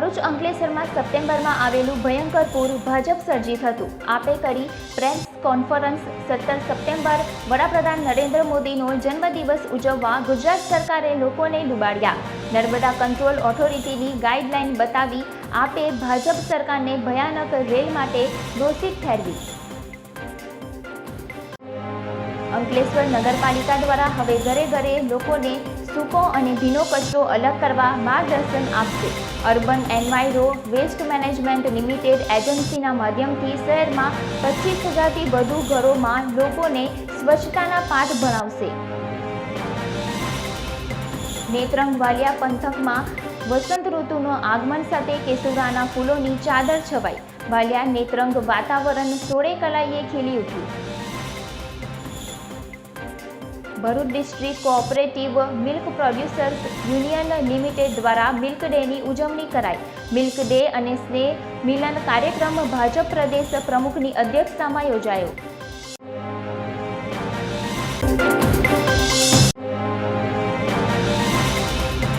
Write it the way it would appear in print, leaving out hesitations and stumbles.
ભરૂચ અંકલેશ્વરમાં સપ્ટેમ્બરમાં આવેલું ભયંકર પૂર ભાજપ સર્જિત હતું. આપે કરી પ્રેસ કોન્ફરન્સ 17 સપ્ટેમ્બર વડાપ્રધાન નરેન્દ્ર મોદીનો જન્મદિવસ ઉજવવા ગુજરાત સરકારે લોકોને ડૂબાડ્યા. નર્મદા કંટ્રોલ ઓથોરિટીની ગાઈડલાઈન બતાવી આપે ભાજપ સરકારને ભયાનક રેલ માટે દોષિત ઠેરવી. અંકલેશ્વર નગરપાલિકા દ્વારા હવે ઘરે ઘરે લોકોને સૂકો અને ભીનો કચરો અલગ કરવા માર્ગદર્શન આપશે. Urban enviro waste management limited એજન્સીના માધ્યમથી શહેરમાં 25,000થી વધુ ઘરોમાં લોકોને સ્વચ્છતાના પાઠ ભણાવશે. નેત્રંગ વાલિયા પંથકમાં વસંત ઋતુનો આગમન સાથે કેસુડાના ફૂલોની ચાદર છવાઈ. વાલિયા નેત્રંગ વાતાવરણ સોળે કલાઈએ ખીલી ઉઠ્યું. Bharuch district cooperative milk producers union limited દ્વારા મિલ્ક ડેની ઉજવણી કરાઈ. મિલ્ક ડે અને સ્નેહ મિલન કાર્યક્રમ ભાજપ પ્રદેશ પ્રમુખની અધ્યક્ષતામાં યોજાયો.